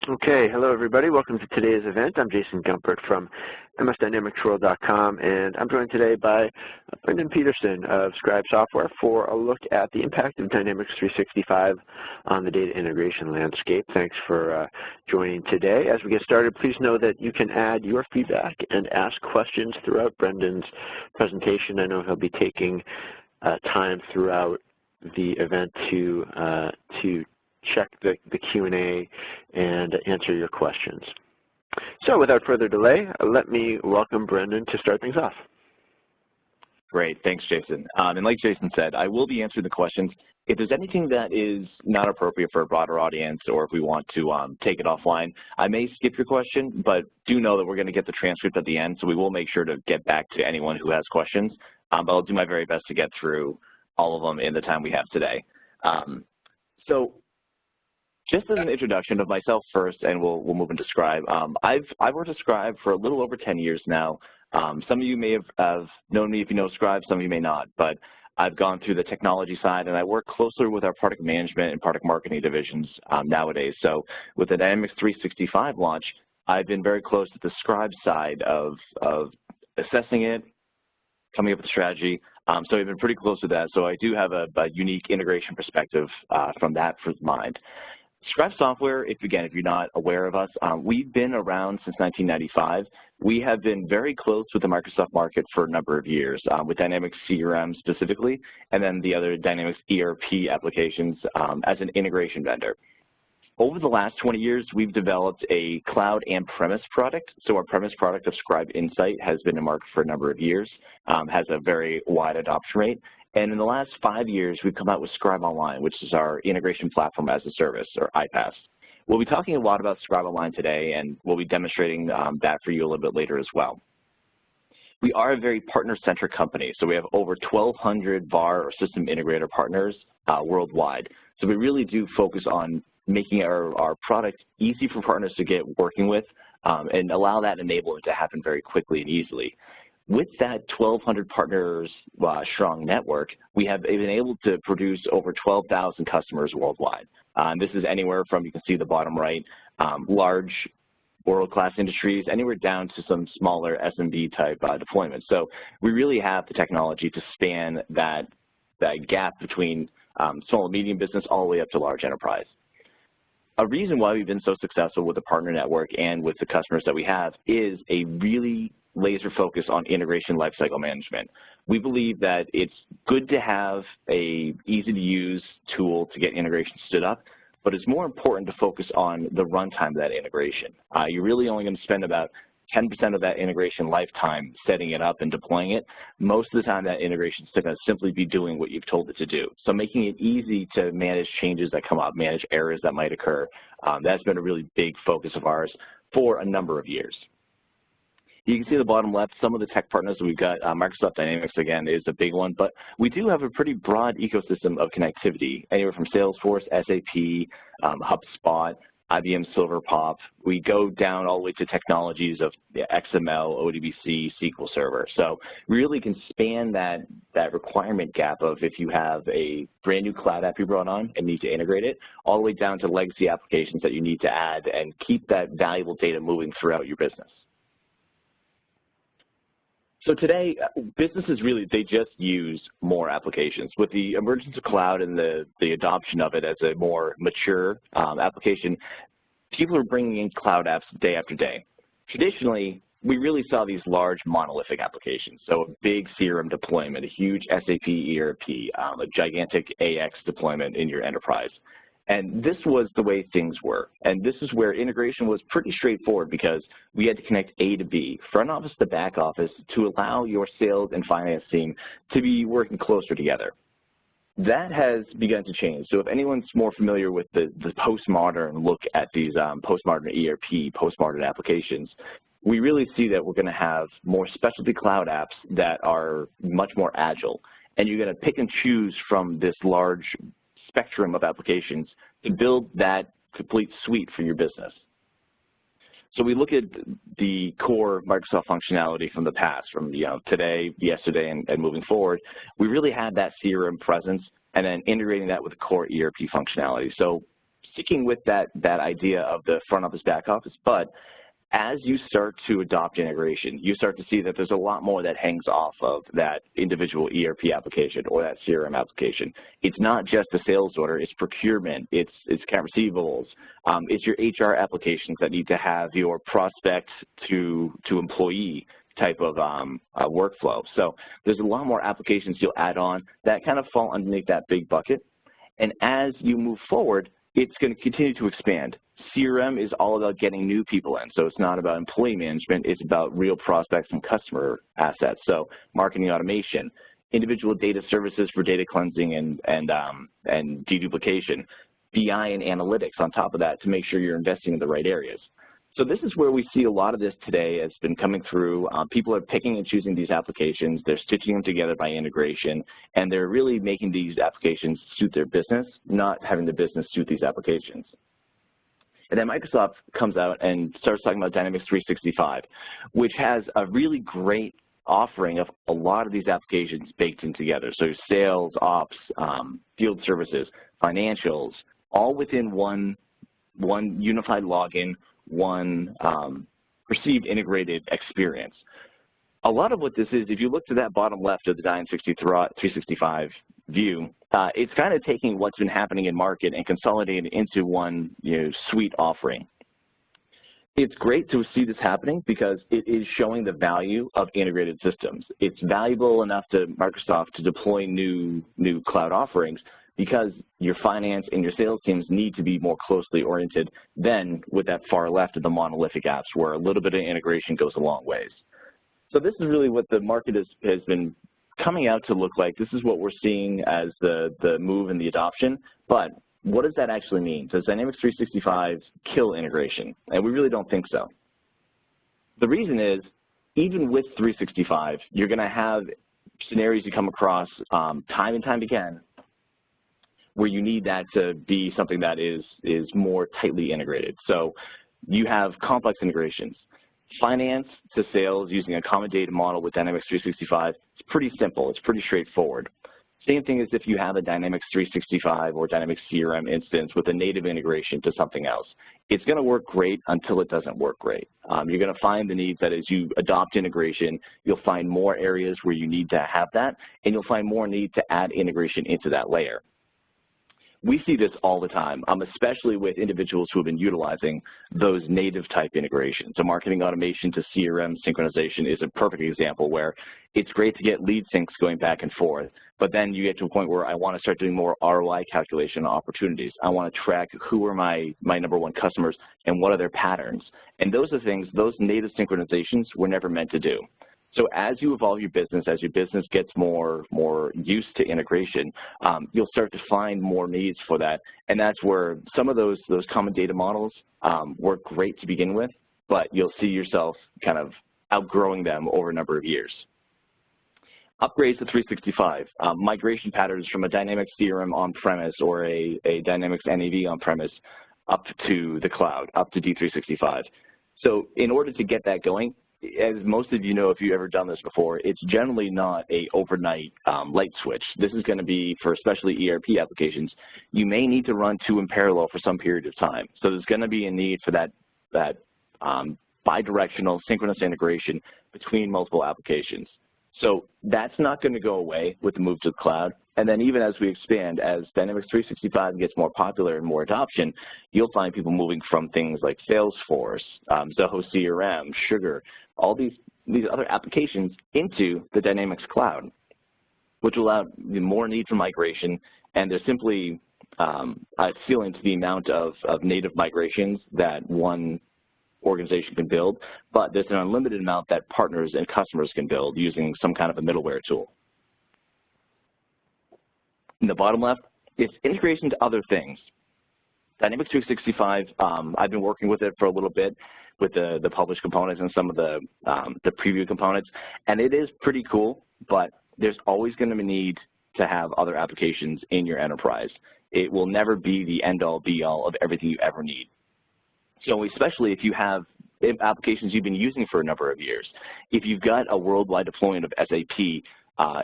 Okay, hello everybody. Welcome to today's event. I'm Jason Gumpert from MSDynamicsWorld.com, and I'm joined today by Brendan Peterson of Scribe Software for a look at the impact of Dynamics 365 on the data integration landscape. Thanks for joining today. As we get started, please know that you can add your feedback and ask questions throughout Brendan's presentation. I know he'll be taking time throughout the event to check the Q&A and answer your questions. So without further delay, let me welcome Brendan to start things off. Great. Thanks, Jason. And like Jason said, I will be answering the questions. If there's anything that is not appropriate for a broader audience, or if we want to take it offline, I may skip your question, but do know that we're going to get the transcript at the end, so we will make sure to get back to anyone who has questions. But I'll do my very best to get through all of them in the time we have today. So just as an introduction of myself first, and we'll move into Scribe. I've worked at Scribe for a little over 10 years now. Some of you may have known me if you know Scribe, some of you may not, but I've gone through the technology side, and I work closely with our product management and product marketing divisions nowadays. So with the Dynamics 365 launch, I've been very close to the Scribe side of assessing it, coming up with a strategy. So I've been pretty close to that. So I do have a unique integration perspective from that mind. Scribe Software, if you're not aware of us, we've been around since 1995. We have been very close with the Microsoft market for a number of years, with Dynamics CRM specifically, and then the other Dynamics ERP applications as an integration vendor. Over the last 20 years, we've developed a cloud and premise product. So our premise product of Scribe Insight has been in market for a number of years, has a very wide adoption rate. And in the last 5 years, we've come out with Scribe Online, which is our integration platform as a service, or iPaaS. We'll be talking a lot about Scribe Online today, and we'll be demonstrating that for you a little bit later as well. We are a very partner-centric company, so we have over 1,200 VAR or system integrator partners worldwide. So we really do focus on making our product easy for partners to get working with and allow that enablement to happen very quickly and easily. With that 1,200 partners strong network, we have been able to produce over 12,000 customers worldwide. This is anywhere from, you can see the bottom right, large world-class industries, anywhere down to some smaller SMB type deployments. So we really have the technology to span that gap between small and medium business all the way up to large enterprise. A reason why we've been so successful with the partner network and with the customers that we have is a really laser focus on integration lifecycle management. We believe that it's good to have a easy-to-use tool to get integration stood up, but it's more important to focus on the runtime of that integration. You're really only going to spend about 10% of that integration lifetime setting it up and deploying it. Most of the time that integration is going to simply be doing what you've told it to do. So making it easy to manage changes that come up, manage errors that might occur, that's been a really big focus of ours for a number of years. You can see the bottom left, some of the tech partners that we've got. Microsoft Dynamics, again, is a big one, but we do have a pretty broad ecosystem of connectivity, anywhere from Salesforce, SAP, HubSpot, IBM Silverpop. We go down all the way to technologies of XML, ODBC, SQL Server. So we really can span that requirement gap of if you have a brand new cloud app you brought on and need to integrate it, all the way down to legacy applications that you need to add and keep that valuable data moving throughout your business. So today, businesses really, they just use more applications. With the emergence of cloud and the adoption of it as a more mature application, people are bringing in cloud apps day after day. Traditionally, we really saw these large monolithic applications. So a big CRM deployment, a huge SAP ERP, a gigantic AX deployment in your enterprise. And this was the way things were. And this is where integration was pretty straightforward because we had to connect A to B, front office to back office, to allow your sales and finance team to be working closer together. That has begun to change. So if anyone's more familiar with the postmodern look at these postmodern ERP, postmodern applications, we really see that we're going to have more specialty cloud apps that are much more agile. And you're going to pick and choose from this large spectrum of applications to build that complete suite for your business. So we look at the core Microsoft functionality from the past, from today, yesterday, and moving forward. We really had that CRM presence, and then integrating that with the core ERP functionality. So sticking with that idea of the front office, back office, but as you start to adopt integration, you start to see that there's a lot more that hangs off of that individual ERP application or that CRM application. It's not just a sales order, it's procurement, it's account receivables, it's your HR applications that need to have your prospect to employee type of workflow. So there's a lot more applications you'll add on that kind of fall underneath that big bucket. And as you move forward, it's going to continue to expand. CRM is all about getting new people in, so it's not about employee management, it's about real prospects and customer assets. So marketing automation, individual data services for data cleansing and deduplication, BI and analytics on top of that to make sure you're investing in the right areas. So this is where we see a lot of this today has been coming through. People are picking and choosing these applications. They're stitching them together by integration, and they're really making these applications suit their business, not having the business suit these applications. And then Microsoft comes out and starts talking about Dynamics 365, which has a really great offering of a lot of these applications baked in together. So sales, ops, field services, financials, all within one unified login, one perceived integrated experience. A lot of what this is, if you look to that bottom left of the Dynamics 365 view, it's kind of taking what's been happening in market and consolidating it into one suite offering. It's great to see this happening because it is showing the value of integrated systems. It's valuable enough to Microsoft to deploy new cloud offerings because your finance and your sales teams need to be more closely oriented than with that far left of the monolithic apps where a little bit of integration goes a long ways. So this is really what the market has been coming out to look like. This is what we're seeing as the move and the adoption. But what does that actually mean? Does Dynamics 365 kill integration? And we really don't think so. The reason is, even with 365, you're going to have scenarios you come across time and time again where you need that to be something that is more tightly integrated. So you have complex integrations. Finance to sales using a common data model with Dynamics 365, it's pretty simple. It's pretty straightforward. Same thing as if you have a Dynamics 365 or Dynamics CRM instance with a native integration to something else. It's going to work great until it doesn't work great. You're going to find the needs that as you adopt integration, you'll find more areas where you need to have that, and you'll find more need to add integration into that layer. We see this all the time, especially with individuals who have been utilizing those native type integrations. So marketing automation to CRM synchronization is a perfect example where it's great to get lead syncs going back and forth, but then you get to a point where I want to start doing more ROI calculation opportunities. I want to track who are my number one customers and what are their patterns. And those are things, those native synchronizations were never meant to do. So as you evolve your business, as your business gets more used to integration, you'll start to find more needs for that. And that's where some of those common data models work great to begin with, but you'll see yourself kind of outgrowing them over a number of years. Upgrades to 365, migration patterns from a Dynamics CRM on-premise or a Dynamics NAV on-premise up to the cloud, up to D365. So in order to get that going, as most of you know, if you've ever done this before, it's generally not a overnight light switch. This is going to be for especially ERP applications. You may need to run two in parallel for some period of time. So there's going to be a need for that bidirectional synchronous integration between multiple applications. So that's not going to go away with the move to the cloud. And then even as we expand, as Dynamics 365 gets more popular and more adoption, you'll find people moving from things like Salesforce, Zoho CRM, Sugar, all these other applications into the Dynamics cloud, which will allow more need for migration. And there's simply a ceiling to the amount of native migrations that one organization can build, but there's an unlimited amount that partners and customers can build using some kind of a middleware tool. In the bottom left, it's integration to other things. Dynamics 365, I've been working with it for a little bit with the published components and some of the preview components, and it is pretty cool, but there's always going to be need to have other applications in your enterprise. It will never be the end-all, be-all of everything you ever need. So especially if you have applications you've been using for a number of years. If you've got a worldwide deployment of SAP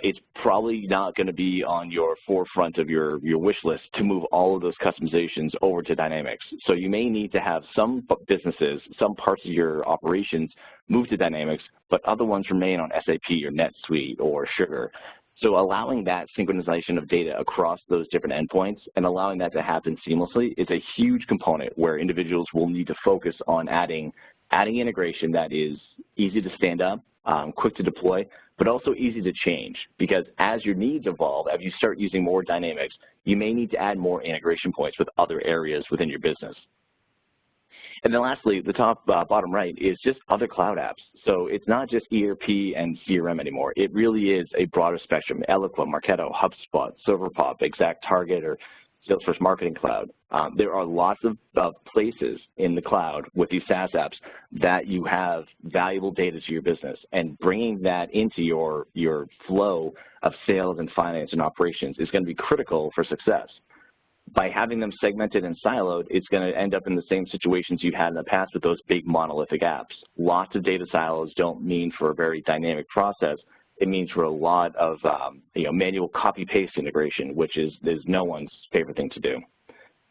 it's probably not going to be on your forefront of your wish list to move all of those customizations over to Dynamics. So you may need to have some businesses, some parts of your operations move to Dynamics, but other ones remain on SAP or NetSuite or Sugar. So allowing that synchronization of data across those different endpoints and allowing that to happen seamlessly is a huge component where individuals will need to focus on adding integration that is easy to stand up, quick to deploy, but also easy to change, because as your needs evolve, as you start using more Dynamics, you may need to add more integration points with other areas within your business. And then lastly, the top bottom right is just other cloud apps. So it's not just ERP and CRM anymore. It really is a broader spectrum. Eloqua, Marketo, HubSpot, ServerPop, ExactTarget, or Salesforce Marketing Cloud. There are lots of places in the cloud with these SaaS apps that you have valuable data to your business, and bringing that into your flow of sales and finance and operations is going to be critical for success. By having them segmented and siloed, it's going to end up in the same situations you've had in the past with those big monolithic apps. Lots of data silos don't mean for a very dynamic process. It means for a lot of manual copy-paste integration, which is no one's favorite thing to do.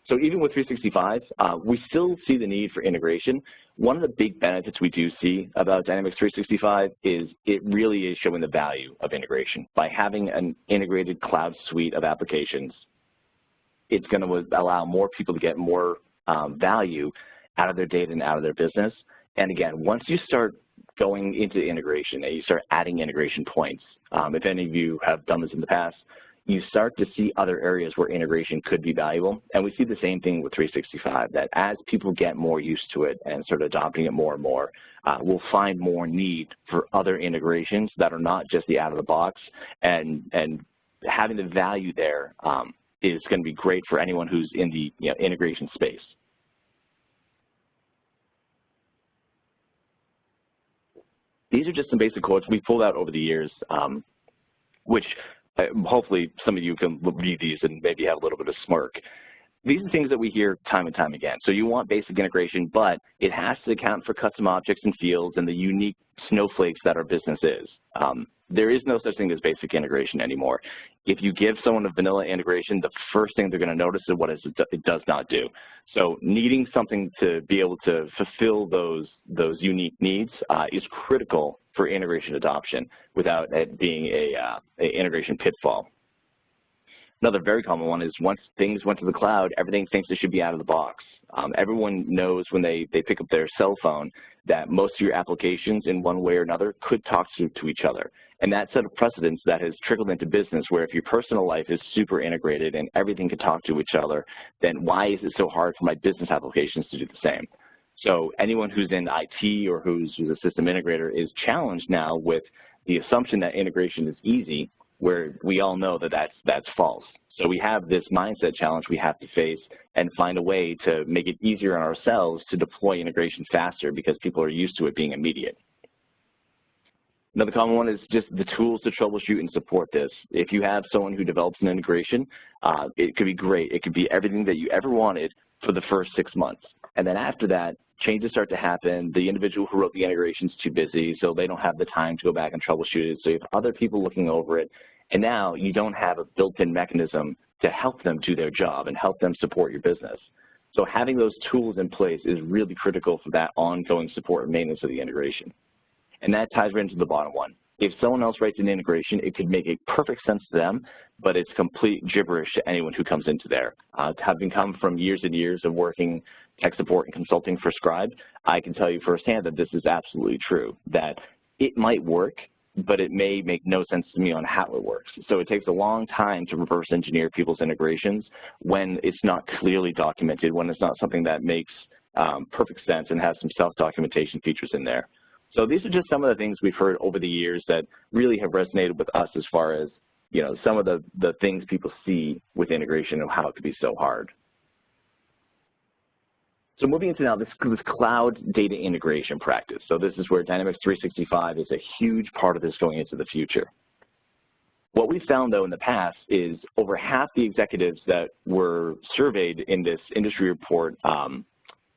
So even with 365, we still see the need for integration. One of the big benefits we do see about Dynamics 365 is it really is showing the value of integration. By having an integrated cloud suite of applications, it's going to allow more people to get more value out of their data and out of their business. And again, once you start going into integration and you start adding integration points, if any of you have done this in the past, you start to see other areas where integration could be valuable. And we see the same thing with 365, that as people get more used to it and start adopting it more and more, we'll find more need for other integrations that are not just the out of the box, and having the value there is going to be great for anyone who's in the integration space. These are just some basic quotes we pulled out over the years, which hopefully some of you can read these and maybe have a little bit of smirk. These are things that we hear time and time again. So you want basic integration, but it has to account for custom objects and fields and the unique snowflakes that our business is. There is no such thing as basic integration anymore. If you give someone a vanilla integration, the first thing they're going to notice is what it does not do. So needing something to be able to fulfill those unique needs is critical for integration adoption without it being a integration pitfall. Another very common one is once things went to the cloud, everything thinks it should be out of the box. Everyone knows when they pick up their cell phone that most of your applications in one way or another could talk to each other. And that set of precedents that has trickled into business where if your personal life is super integrated and everything can talk to each other, then why is it so hard for my business applications to do the same? So anyone who's in IT or who's a system integrator is challenged now with the assumption that integration is easy, where we all know that that's false. So we have this mindset challenge we have to face and find a way to make it easier on ourselves to deploy integration faster because people are used to it being immediate. Another common one is just the tools to troubleshoot and support this. If you have someone who develops an integration, it could be great. It could be everything that you ever wanted for the first 6 months. And then after that, changes start to happen. The individual who wrote the integration is too busy, so they don't have the time to go back and troubleshoot it. So you have other people looking over it. And now you don't have a built-in mechanism to help them do their job and help them support your business. So having those tools in place is really critical for that ongoing support and maintenance of the integration. And that ties right into the bottom one. If someone else writes an integration, it could make a perfect sense to them, but it's complete gibberish to anyone who comes into there. Having come from years and years of working tech support and consulting for Scribe, I can tell you firsthand that this is absolutely true, that it might work, but it may make no sense to me on how it works. So it takes a long time to reverse engineer people's integrations when it's not clearly documented, when it's not something that makes perfect sense and has some self-documentation features in there. So these are just some of the things we've heard over the years that really have resonated with us as far as, some of the things people see with integration and how it could be so hard. So moving into now this cloud data integration practice. So this is where Dynamics 365 is a huge part of this going into the future. What we found, though, in the past is over half the executives that were surveyed in this industry report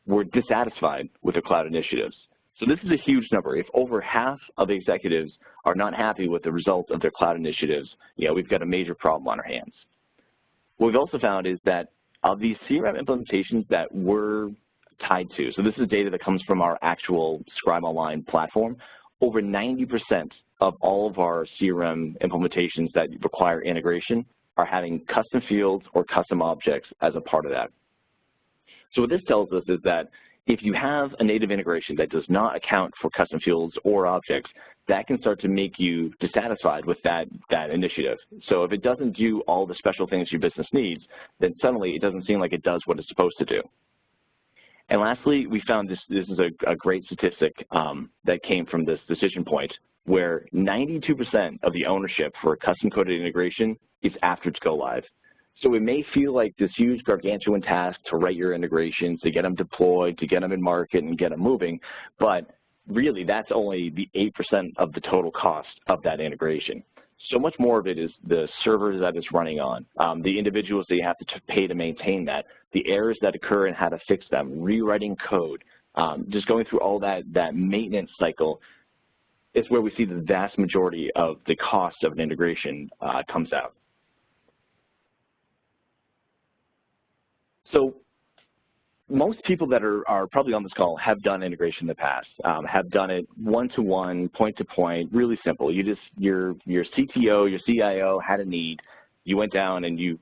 were dissatisfied with their cloud initiatives. So this is a huge number. If over half of executives are not happy with the results of their cloud initiatives, we've got a major problem on our hands. What we've also found is that of these CRM implementations that we're tied to, so this is data that comes from our actual Scribe Online platform, over 90% of all of our CRM implementations that require integration are having custom fields or custom objects as a part of that. So what this tells us is that if you have a native integration that does not account for custom fields or objects, that can start to make you dissatisfied with that initiative. So if it doesn't do all the special things your business needs, then suddenly it doesn't seem like it does what it's supposed to do. And lastly, we found this is a great statistic that came from this decision point, where 92% of the ownership for a custom-coded integration is after it's go live. So it may feel like this huge gargantuan task to write your integrations, to get them deployed, to get them in market and get them moving, but really that's only the 8% of the total cost of that integration. So much more of it is the servers that it's running on, the individuals that you have to pay to maintain that, the errors that occur and how to fix them, rewriting code, just going through all that maintenance cycle is where we see the vast majority of the cost of an integration comes out. So most people that are probably on this call have done integration in the past, have done it one-to-one, point-to-point, really simple. Your CTO, your CIO had a need, you went down and you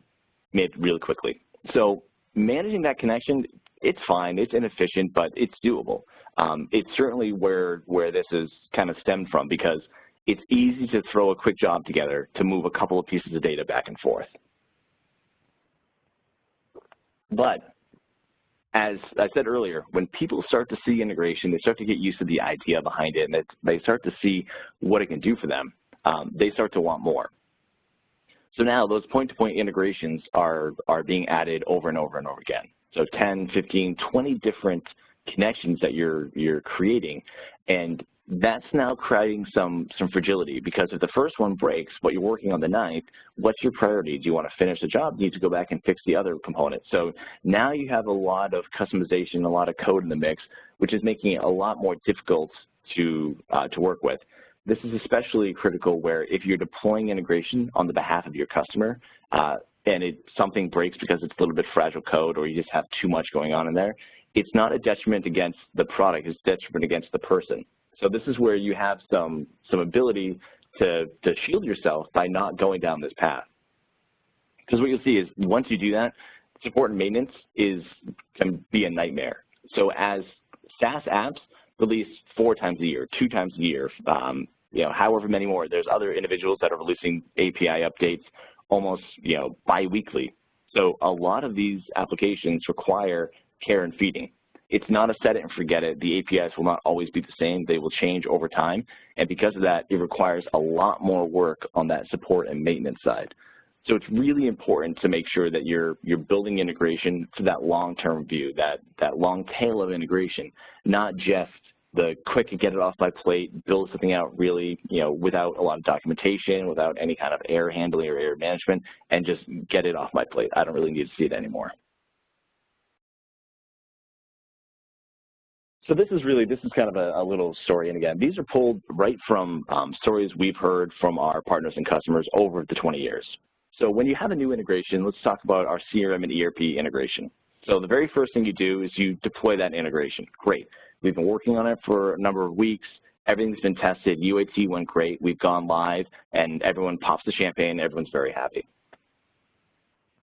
made it really quickly. So managing that connection, it's fine, it's inefficient, but it's doable. It's certainly where this is kind of stemmed from, because it's easy to throw a quick job together to move a couple of pieces of data back and forth. But as I said earlier, when people start to see integration, they start to get used to the idea behind it, and they start to see what it can do for them, they start to want more. So now those point-to-point integrations are being added over and over and over again. So 10, 15, 20 different connections that you're creating, and that's now creating some fragility, because if the first one breaks, but you're working on the ninth, what's your priority? Do you want to finish the job? Do you need to go back and fix the other component? So now you have a lot of customization, a lot of code in the mix, which is making it a lot more difficult to work with. This is especially critical where if you're deploying integration on the behalf of your customer, and something breaks because it's a little bit fragile code, or you just have too much going on in there, it's not a detriment against the product, it's a detriment against the person. So this is where you have some ability to shield yourself by not going down this path. Because what you'll see is once you do that, support and maintenance can be a nightmare. So as SaaS apps release 4 times a year, 2 times a year, however many more, there's other individuals that are releasing API updates almost bi-weekly. So a lot of these applications require care and feeding. It's not a set it and forget it. The APIs will not always be the same. They will change over time. And because of that, it requires a lot more work on that support and maintenance side. So it's really important to make sure that you're building integration for that long-term view, that long tail of integration, not just the quick get it off my plate, build something out really, without a lot of documentation, without any kind of error handling or error management, and just get it off my plate. I don't really need to see it anymore. So this is kind of a little story, and again, these are pulled right from stories we've heard from our partners and customers over the 20 years. So when you have a new integration, let's talk about our CRM and ERP integration. So the very first thing you do is you deploy that integration. Great. We've been working on it for a number of weeks. Everything's been tested. UAT went great. We've gone live, and everyone pops the champagne. Everyone's very happy.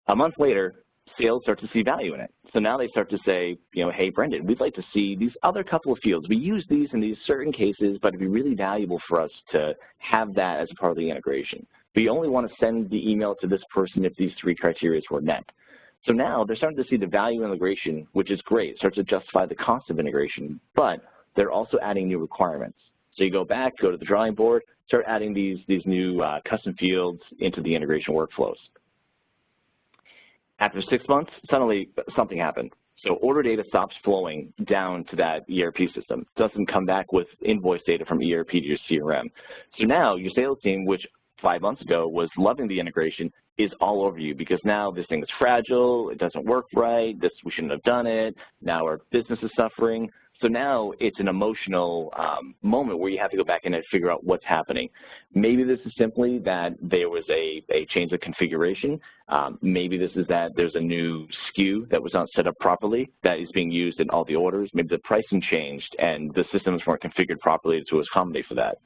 A month later, sales start to see value in it. So now they start to say, hey, Brendan, we'd like to see these other couple of fields. We use these in these certain cases, but it'd be really valuable for us to have that as a part of the integration. We only want to send the email to this person if these 3 criteria were met. So now they're starting to see the value in integration, which is great. It starts to justify the cost of integration, but they're also adding new requirements. So you go back, go to the drawing board, start adding these new custom fields into the integration workflows. After 6 months, suddenly something happened. So order data stops flowing down to that ERP system. It doesn't come back with invoice data from ERP to your CRM. So now your sales team, which 5 months ago was loving the integration, is all over you, because now this thing is fragile, it doesn't work right, we shouldn't have done it, now our business is suffering. So now it's an emotional moment where you have to go back in and figure out what's happening. Maybe this is simply that there was a change of configuration. Maybe this is that there's a new SKU that was not set up properly that is being used in all the orders. Maybe the pricing changed and the systems weren't configured properly to accommodate for that.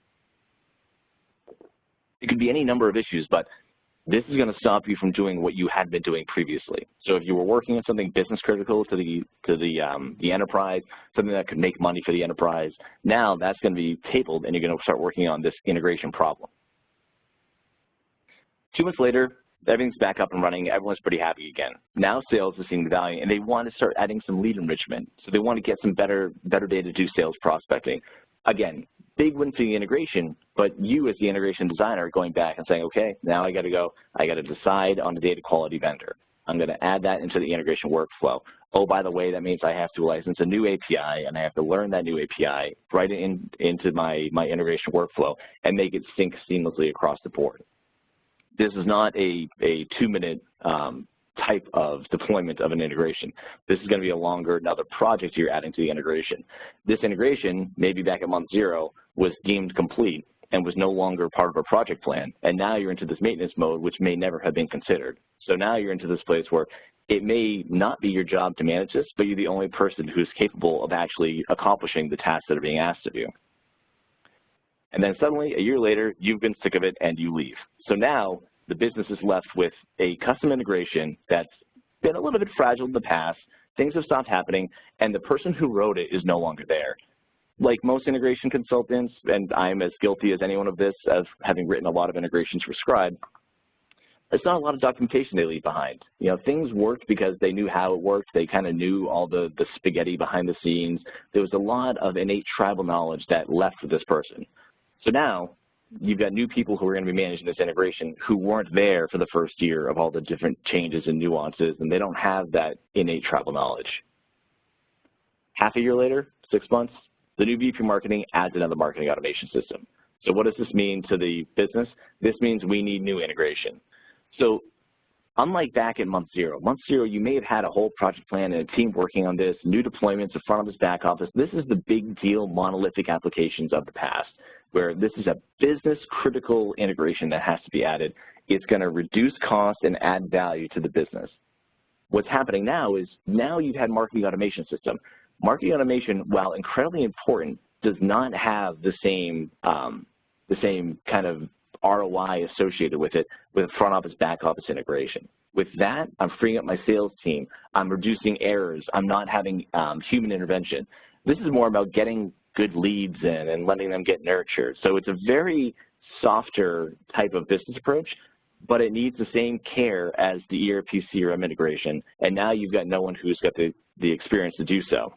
It could be any number of issues, but this is going to stop you from doing what you had been doing previously. So if you were working on something business critical to the enterprise, something that could make money for the enterprise, now that's going to be tabled and you're going to start working on this integration problem. 2 months later, everything's back up and running. Everyone's pretty happy again. Now sales is seeing the value, and they want to start adding some lead enrichment. So they want to get some better data to do sales prospecting. Again, big win for the integration, but you as the integration designer are going back and saying, okay, now I got to decide on the data quality vendor. I'm going to add that into the integration workflow. Oh, by the way, that means I have to license a new API, and I have to learn that new API, write it into my integration workflow, and make it sync seamlessly across the board. This is not a 2-minute type of deployment of an integration. This is going to be another project you're adding to the integration. This integration, maybe back at month 0, was deemed complete and was no longer part of a project plan. And now you're into this maintenance mode, which may never have been considered. So now you're into this place where it may not be your job to manage this, but you're the only person who's capable of actually accomplishing the tasks that are being asked of you. And then suddenly, a year later, you've been sick of it and you leave. So now the business is left with a custom integration that's been a little bit fragile in the past, things have stopped happening, and the person who wrote it is no longer there. Like most integration consultants, and I'm as guilty as anyone of this, as having written a lot of integrations for Scribe, there's not a lot of documentation they leave behind. You know, things worked because they knew how it worked. They kind of knew all the spaghetti behind the scenes. There was a lot of innate tribal knowledge that left with this person. So now you've got new people who are going to be managing this integration who weren't there for the first year of all the different changes and nuances, and they don't have that innate tribal knowledge. Half a year later, 6 months, the new VP marketing adds another marketing automation system. So what does this mean to the business? This means we need new integration. So unlike back at month 0, you may have had a whole project plan and a team working on this, new deployments, the front office, back office. This is the big deal monolithic applications of the past, where this is a business-critical integration that has to be added. It's going to reduce cost and add value to the business. What's happening now is now you've had marketing automation system. Marketing automation, while incredibly important, does not have the same kind of ROI associated with it with front office, back office integration. With that, I'm freeing up my sales team. I'm reducing errors. I'm not having human intervention. This is more about getting good leads in and letting them get nurtured. So it's a very softer type of business approach, but it needs the same care as the ERP CRM integration. And now you've got no one who's got the experience to do so.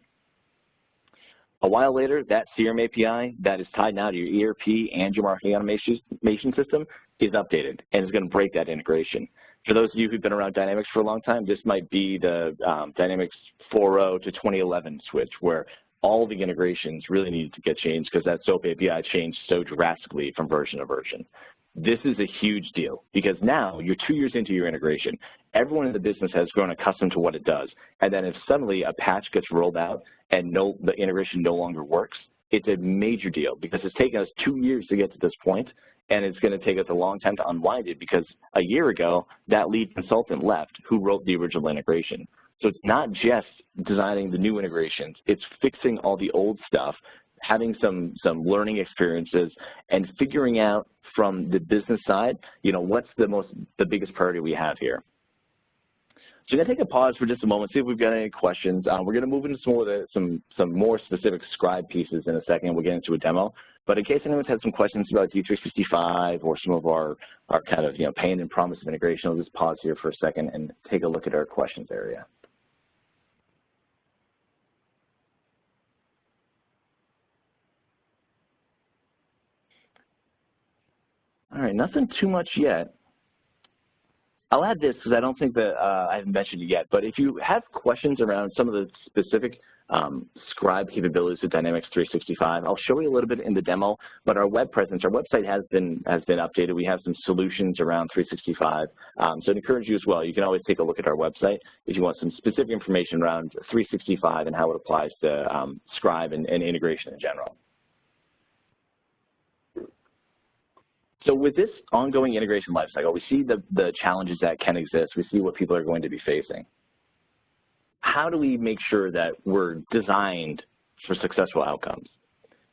A while later, that CRM API that is tied now to your ERP and your marketing automation system is updated and is going to break that integration. For those of you who've been around Dynamics for a long time, this might be the Dynamics 4.0 to 2011 switch, where all the integrations really needed to get changed because that SOAP API changed so drastically from version to version. This is a huge deal because now you're 2 years into your integration. Everyone in the business has grown accustomed to what it does. And then if suddenly a patch gets rolled out and the integration no longer works, it's a major deal because it's taken us 2 years to get to this point, and it's going to take us a long time to unwind it because a year ago, that lead consultant left who wrote the original integration. So it's not just designing the new integrations, it's fixing all the old stuff, having some learning experiences, and figuring out from the business side, you know, what's the biggest priority we have here. So I'm going to take a pause for just a moment, see if we've got any questions. We're going to move into some more specific Scribe pieces in a second. We'll get into a demo. But in case anyone's had some questions about D365 or some of our kind of, you know, pain and promise of integration, I'll just pause here for a second and take a look at our questions area. All right, nothing too much yet. I'll add this because I don't think that I haven't mentioned it yet, but if you have questions around some of the specific Scribe capabilities of Dynamics 365, I'll show you a little bit in the demo, but our web presence, our website has been updated. We have some solutions around 365, so I'd encourage you as well. You can always take a look at our website if you want some specific information around 365 and how it applies to Scribe and integration in general. So with this ongoing integration lifecycle, we see the challenges that can exist. We see what people are going to be facing. How do we make sure that we're designed for successful outcomes?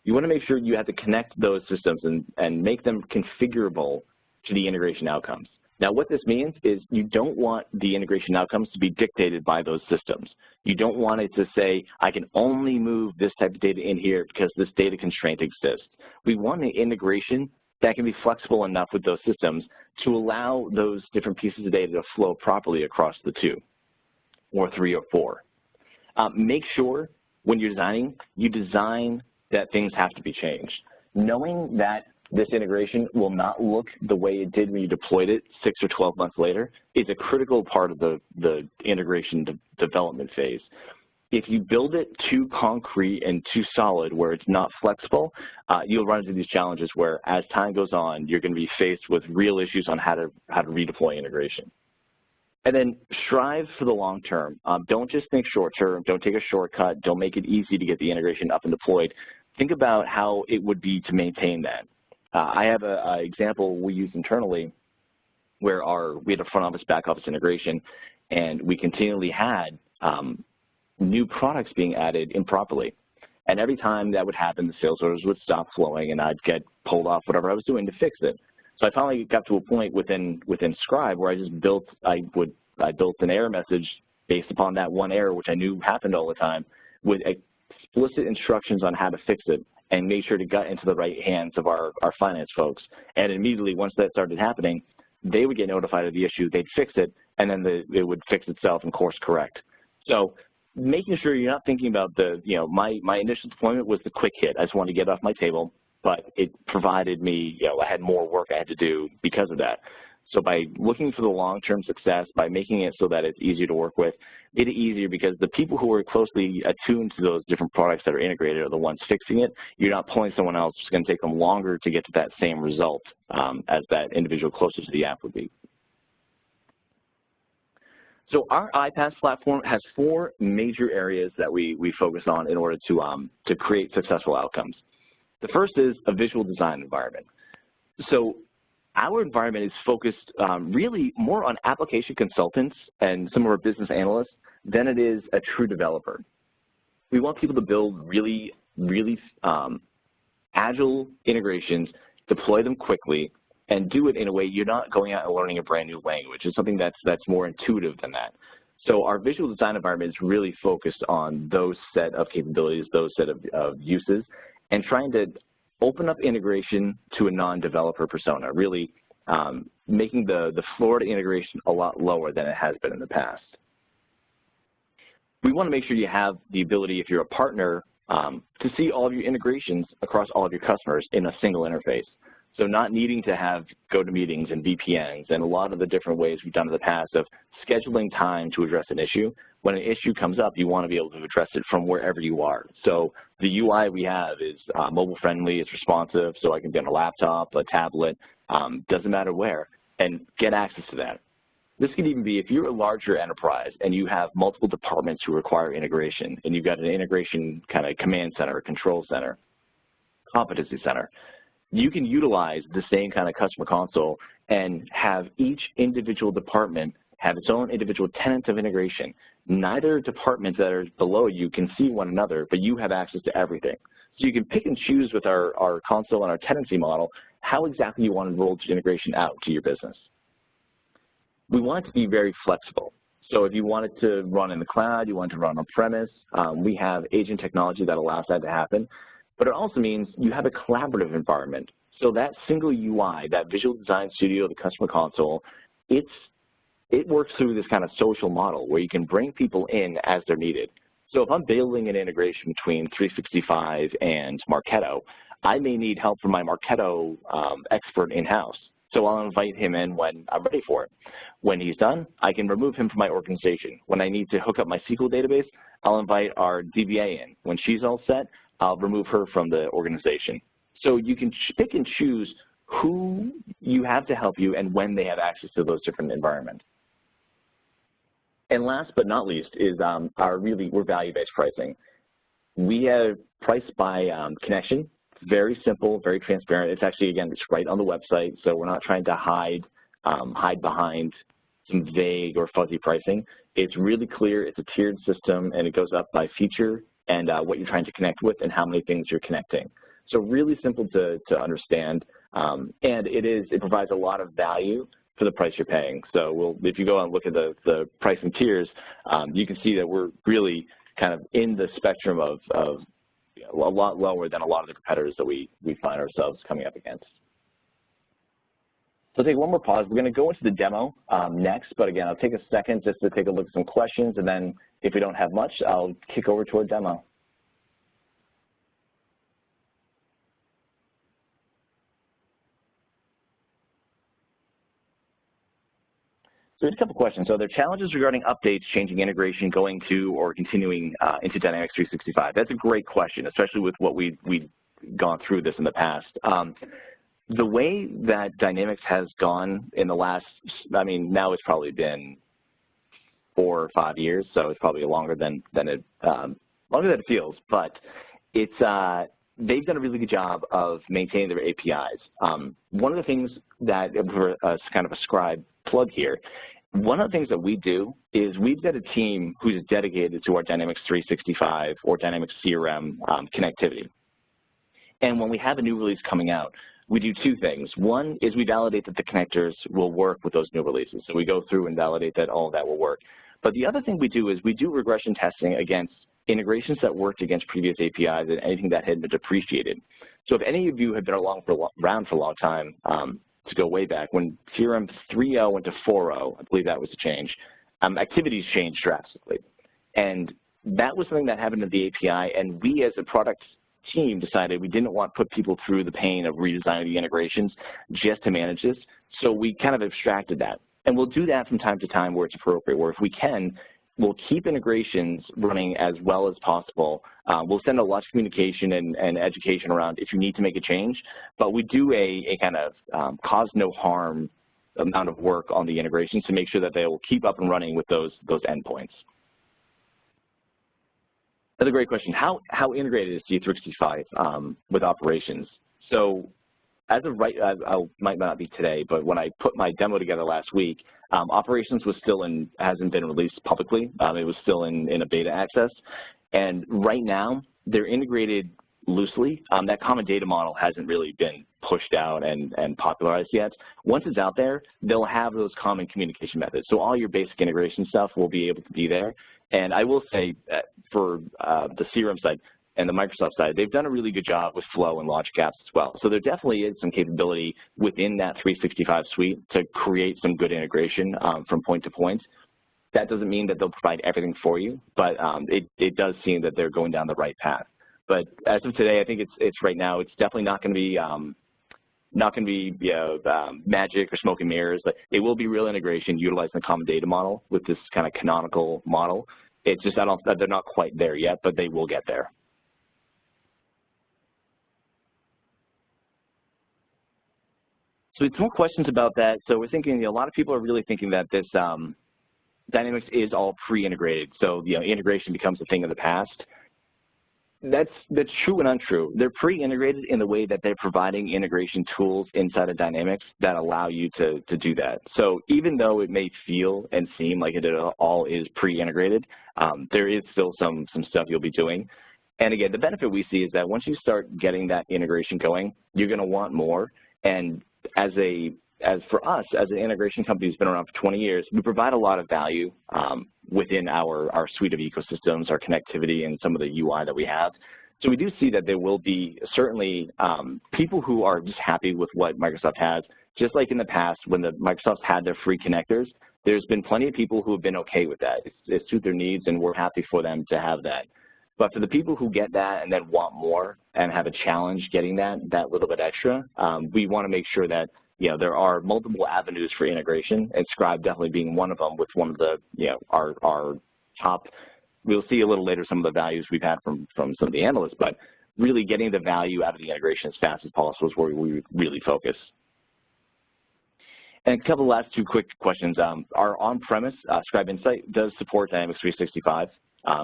You want to make sure you have to connect those systems and make them configurable to the integration outcomes. Now, what this means is you don't want the integration outcomes to be dictated by those systems. You don't want it to say, I can only move this type of data in here because this data constraint exists. We want an integration that can be flexible enough with those systems to allow those different pieces of data to flow properly across the 2 or 3 or 4. Make sure when you're designing, you design that things have to be changed. Knowing that this integration will not look the way it did when you deployed it 6 or 12 months later is a critical part of the integration development phase. If you build it too concrete and too solid where it's not flexible, you'll run into these challenges where as time goes on, you're going to be faced with real issues on how to redeploy integration. And then strive for the long term. Don't just think short term. Don't take a shortcut. Don't make it easy to get the integration up and deployed. Think about how it would be to maintain that. I have an example we use internally where we had a front office, back office integration, and we continually had new products being added improperly. And every time that would happen, the sales orders would stop flowing and I'd get pulled off whatever I was doing to fix it. So I finally got to a point within Scribe where I built an error message based upon that one error, which I knew happened all the time, with explicit instructions on how to fix it and made sure to get into the right hands of our finance folks. And immediately once that started happening, they would get notified of the issue, they'd fix it, and then it would fix itself and course correct. So making sure you're not thinking about my initial deployment was the quick hit. I just wanted to get it off my table, but it provided me, I had more work I had to do because of that. So by looking for the long-term success, by making it so that it's easier to work with, made it easier because the people who are closely attuned to those different products that are integrated are the ones fixing it. You're not pulling someone else. It's going to take them longer to get to that same result as that individual closer to the app would be. So our iPaaS platform has 4 major areas that we focus on in order to create successful outcomes. The first is a visual design environment. So our environment is focused really more on application consultants and some of our business analysts than it is a true developer. We want people to build really, really agile integrations, deploy them quickly, and do it in a way you're not going out and learning a brand new language. It's something that's more intuitive than that. So our visual design environment is really focused on those set of capabilities, those set of uses, and trying to open up integration to a non-developer persona, really making the floor to integration a lot lower than it has been in the past. We want to make sure you have the ability, if you're a partner, to see all of your integrations across all of your customers in a single interface. So not needing to have GoToMeetings and VPNs and a lot of the different ways we've done in the past of scheduling time to address an issue. When an issue comes up, you want to be able to address it from wherever you are. So the UI we have is mobile friendly, it's responsive, so I can be on a laptop, a tablet, doesn't matter where, and get access to that. This could even be if you're a larger enterprise and you have multiple departments who require integration, and you've got an integration kind of command center, control center, competency center. You can utilize the same kind of customer console and have each individual department have its own individual tenants of integration. Neither departments that are below you can see one another, but you have access to everything. So you can pick and choose with our console and our tenancy model how exactly you want to roll integration out to your business. We want it to be very flexible. So if you want it to run in the cloud, you want it to run on premise, we have agent technology that allows that to happen. But it also means you have a collaborative environment. So that single UI, that Visual Design Studio, the customer console, it works through this kind of social model where you can bring people in as they're needed. So if I'm building an integration between 365 and Marketo, I may need help from my Marketo expert in-house. So I'll invite him in when I'm ready for it. When he's done, I can remove him from my organization. When I need to hook up my SQL database, I'll invite our DBA in. When she's all set, I'll remove her from the organization. So you can pick and choose who you have to help you and when they have access to those different environments. And last but not least is we're value-based pricing. We have priced by connection. Very simple, very transparent. It's actually, again, it's right on the website, so we're not trying to hide behind some vague or fuzzy pricing. It's really clear. It's a tiered system, and it goes up by feature and what you're trying to connect with and how many things you're connecting. So really simple to understand, and it provides a lot of value for the price you're paying. So if you go and look at the pricing tiers, you can see that we're really kind of in the spectrum of a lot lower than a lot of the competitors that we find ourselves coming up against. So take one more pause. We're going to go into the demo next, but again, I'll take a second just to take a look at some questions, and then if we don't have much, I'll kick over to our demo. So there's a couple questions. So are there challenges regarding updates, changing integration, going to or continuing into Dynamics 365? That's a great question, especially with what we've gone through this in the past. The way that Dynamics has gone in the last, now it's probably been 4 or 5 years, so it's probably longer than it feels. But it's they've done a really good job of maintaining their APIs. One of the things that, for kind of a Scribe plug here, one of the things that we do is we've got a team who's dedicated to our Dynamics 365 or Dynamics CRM connectivity. And when we have a new release coming out, we do 2 things. One is we validate that the connectors will work with those new releases. So we go through and validate that all of that will work. But the other thing we do is we do regression testing against integrations that worked against previous APIs and anything that had been depreciated. So if any of you have been around for a long time, to go way back, when CRM 3.0 went to 4.0, I believe that was the change, activities changed drastically. And that was something that happened to the API, and we as a product team decided we didn't want to put people through the pain of redesigning the integrations just to manage this, so we kind of abstracted that. And we'll do that from time to time where it's appropriate, where if we can, we'll keep integrations running as well as possible. We'll send a lot of communication and education around if you need to make a change, but we do a kind of cause no harm amount of work on the integrations to make sure that they will keep up and running with those endpoints. Another great question, how integrated is D365 with operations? So as of right, might not be today, but when I put my demo together last week, operations was still hasn't been released publicly. It was still in a beta access. And right now, they're integrated loosely. That common data model hasn't really been pushed out and popularized yet. Once it's out there, they'll have those common communication methods. So all your basic integration stuff will be able to be there. And I will say that for the CRM side and the Microsoft side, they've done a really good job with flow and logic apps as well. So there definitely is some capability within that 365 suite to create some good integration from point to point. That doesn't mean that they'll provide everything for you, but it does seem that they're going down the right path. But as of today, I think it's right now, it's definitely not going to be magic or smoke and mirrors, but it will be real integration utilizing the common data model with this kind of canonical model. It's just they're not quite there yet, but they will get there. So some more questions about that. So we're thinking, a lot of people are really thinking that this Dynamics is all pre-integrated. So integration becomes a thing of the past. That's true and untrue. They're pre-integrated in the way that they're providing integration tools inside of Dynamics that allow you to do that. So even though it may feel and seem like it all is pre-integrated, there is still some stuff you'll be doing. And again, the benefit we see is that once you start getting that integration going, you're going to want more. And as for us, as an integration company who's been around for 20 years, we provide a lot of value within our suite of ecosystems, our connectivity, and some of the UI that we have. So we do see that there will be certainly people who are just happy with what Microsoft has. Just like in the past when the Microsoft had their free connectors, there's been plenty of people who have been okay with that. It suits their needs, and we're happy for them to have that. But for the people who get that and then want more and have a challenge getting that little bit extra, we want to make sure that there are multiple avenues for integration, and Scribe definitely being one of them with one of the, our top. We'll see a little later some of the values we've had from some of the analysts, but really getting the value out of the integration as fast as possible is where we really focus. And a couple of last two quick questions. Our on-premise Scribe Insight does support Dynamics 365,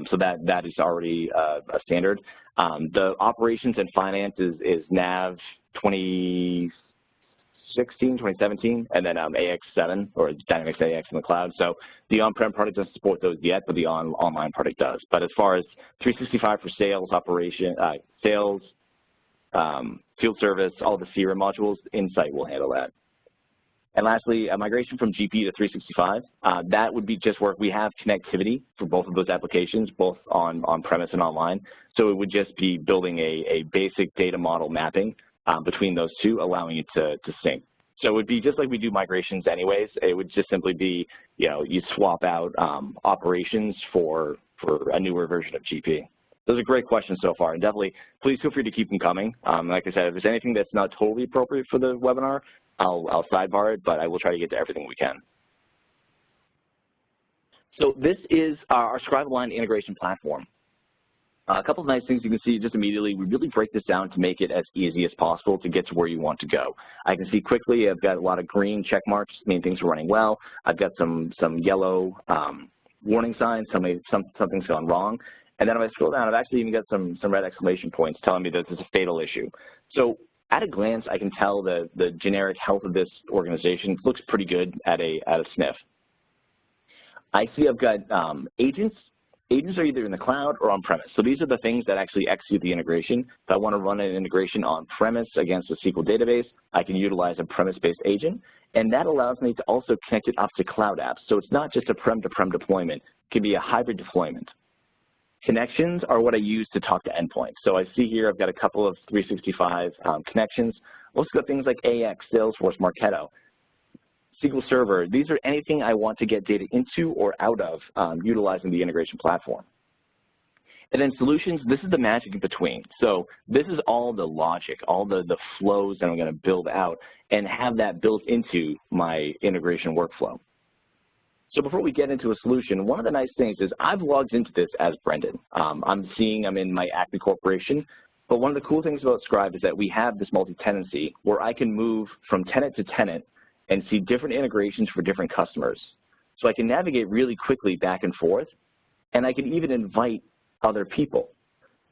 so that is already a standard. The operations and finance is NAV 2017, and then AX7, or Dynamics AX in the cloud. So the on-prem product doesn't support those yet, but the online product does. But as far as 365 for sales, sales, field service, all the CRM modules, Insight will handle that. And lastly, a migration from GP to 365, that would be just work. We have connectivity for both of those applications, both on-premise and online. So it would just be building a basic data model mapping between those two, allowing you to sync. So it would be just like we do migrations anyways. It would just simply be, you swap out operations for a newer version of GP. Those are great questions so far, and definitely please feel free to keep them coming. Like I said, if there's anything that's not totally appropriate for the webinar, I'll sidebar it, but I will try to get to everything we can. So this is our Scribe Aligned integration platform. A couple of nice things you can see just immediately. We really break this down to make it as easy as possible to get to where you want to go. I can see quickly I've got a lot of green check marks, meaning things are running well. I've got some yellow warning signs, something's gone wrong. And then if I scroll down, I've actually even got some red exclamation points telling me that this is a fatal issue. So at a glance, I can tell the generic health of this organization looks pretty good at a sniff. I see I've got agents. Agents are either in the cloud or on-premise. So these are the things that actually execute the integration. If I want to run an integration on-premise against a SQL database, I can utilize a premise-based agent, and that allows me to also connect it up to cloud apps. So it's not just a prem-to-prem deployment. It can be a hybrid deployment. Connections are what I use to talk to endpoints. So I see here I've got a couple of 365 connections. Also got things like AX, Salesforce, Marketo, SQL Server. These are anything I want to get data into or out of utilizing the integration platform. And then solutions, this is the magic in between. So this is all the logic, all the flows that I'm going to build out and have that built into my integration workflow. So before we get into a solution, one of the nice things is I've logged into this as Brendan. I'm in my Acme Corporation, but one of the cool things about Scribe is that we have this multi-tenancy where I can move from tenant to tenant and see different integrations for different customers. So I can navigate really quickly back and forth, and I can even invite other people.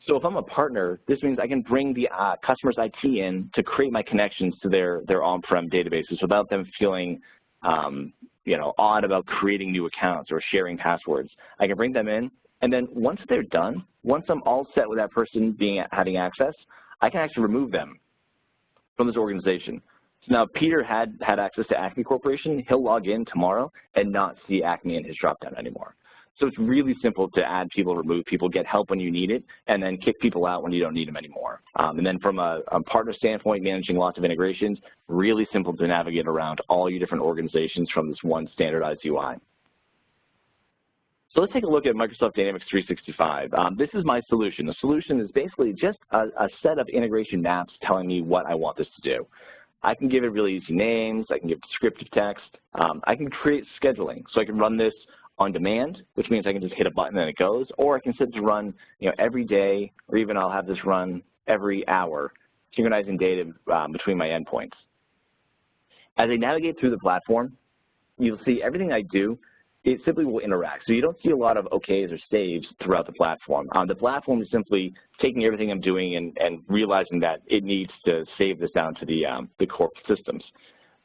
So if I'm a partner, this means I can bring the customer's IT in to create my connections to their on-prem databases without them feeling odd about creating new accounts or sharing passwords. I can bring them in, and then once they're done, once I'm all set with that person having access, I can actually remove them from this organization. So now Peter had access to Acme Corporation. He'll log in tomorrow and not see Acme in his dropdown anymore. So it's really simple to add people, remove people, get help when you need it, and then kick people out when you don't need them anymore. And then from a partner standpoint, managing lots of integrations, really simple to navigate around all your different organizations from this one standardized UI. So let's take a look at Microsoft Dynamics 365. This is my solution. The solution is basically just a set of integration maps telling me what I want this to do. I can give it really easy names. I can give descriptive text. I can create scheduling. So I can run this on demand, which means I can just hit a button and it goes, or I can set it to run every day, or even I'll have this run every hour, synchronizing data between my endpoints. As I navigate through the platform, you'll see everything I do, it simply will interact. So you don't see a lot of OKs or saves throughout the platform. The platform is simply taking everything I'm doing and realizing that it needs to save this down to the core systems.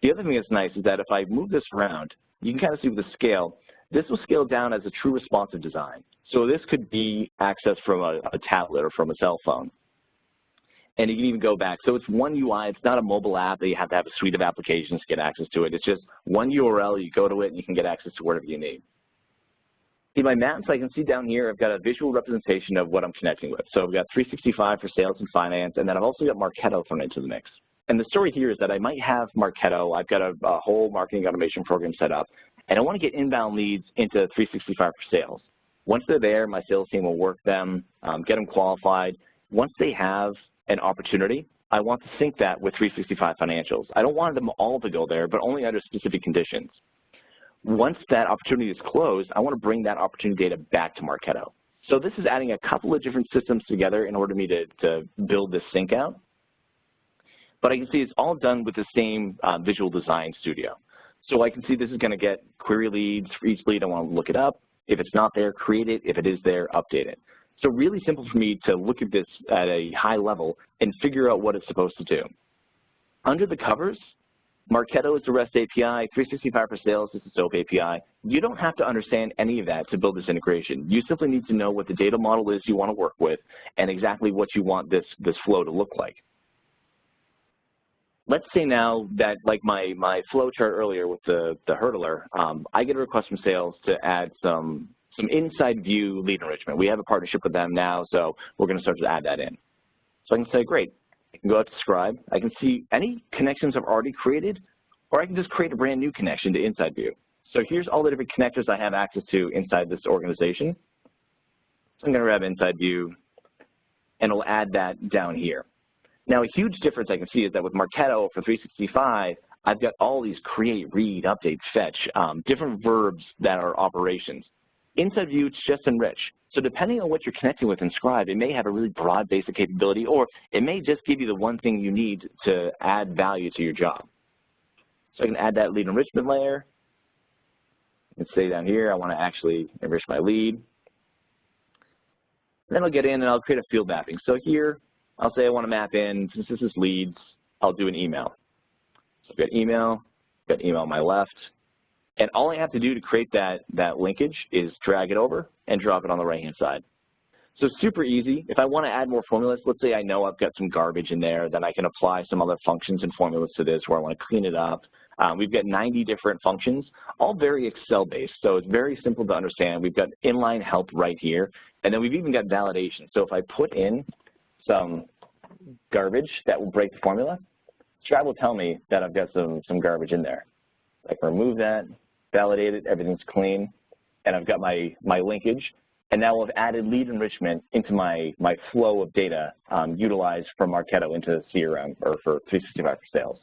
The other thing that's nice is that if I move this around, you can kind of see with the scale, this will scale down as a true responsive design. So this could be accessed from a tablet or from a cell phone. And you can even go back. So it's one UI. It's not a mobile app that you have to have a suite of applications to get access to it. It's just one URL. You go to it, and you can get access to whatever you need. In my maps, I can see down here, I've got a visual representation of what I'm connecting with. So I've got 365 for sales and finance, and then I've also got Marketo thrown into the mix. And the story here is that I might have Marketo. I've got a whole marketing automation program set up, and I want to get inbound leads into 365 for sales. Once they're there, my sales team will work them, get them qualified. Once they have an opportunity, I want to sync that with 365 financials. I don't want them all to go there, but only under specific conditions. Once that opportunity is closed, I want to bring that opportunity data back to Marketo. So this is adding a couple of different systems together in order for me to build this sync out. But I can see it's all done with the same Visual Design Studio. So I can see this is going to get query leads for each lead. I want to look it up. If it's not there, create it. If it is there, update it. So really simple for me to look at this at a high level and figure out what it's supposed to do. Under the covers, Marketo is the REST API, 365 for Sales is the SOAP API. You don't have to understand any of that to build this integration. You simply need to know what the data model is you want to work with and exactly what you want this flow to look like. Let's say now that, like my flow chart earlier with the hurdler, I get a request from Sales to add some inside view lead enrichment. We have a partnership with them now, so we're going to start to add that in. So I can say, great. I can go out to Scribe. I can see any connections I've already created, or I can just create a brand new connection to inside view. So here's all the different connectors I have access to inside this organization. So I'm going to grab inside view, and it'll add that down here. Now, a huge difference I can see is that with Marketo for 365, I've got all these create, read, update, fetch, different verbs that are operations. Inside view, it's just enrich. So depending on what you're connecting with in Scribe, it may have a really broad basic capability, or it may just give you the one thing you need to add value to your job. So I can add that lead enrichment layer. And say down here, I want to actually enrich my lead. Then I'll get in and I'll create a field mapping. So here, I'll say I want to map in, since this is leads, I'll do an email. So I've got email on my left. And all I have to do to create that linkage is drag it over and drop it on the right-hand side. So super easy. If I want to add more formulas, let's say I know I've got some garbage in there, then I can apply some other functions and formulas to this where I want to clean it up. We've got 90 different functions, all very Excel-based, so it's very simple to understand. We've got inline help right here, and then we've even got validation. So if I put in some garbage that will break the formula, Scribe will tell me that I've got some garbage in there. I can remove that, validate it, everything's clean, and I've got my linkage. And now I've added lead enrichment into my flow of data utilized from Marketo into CRM or for 365 for Sales.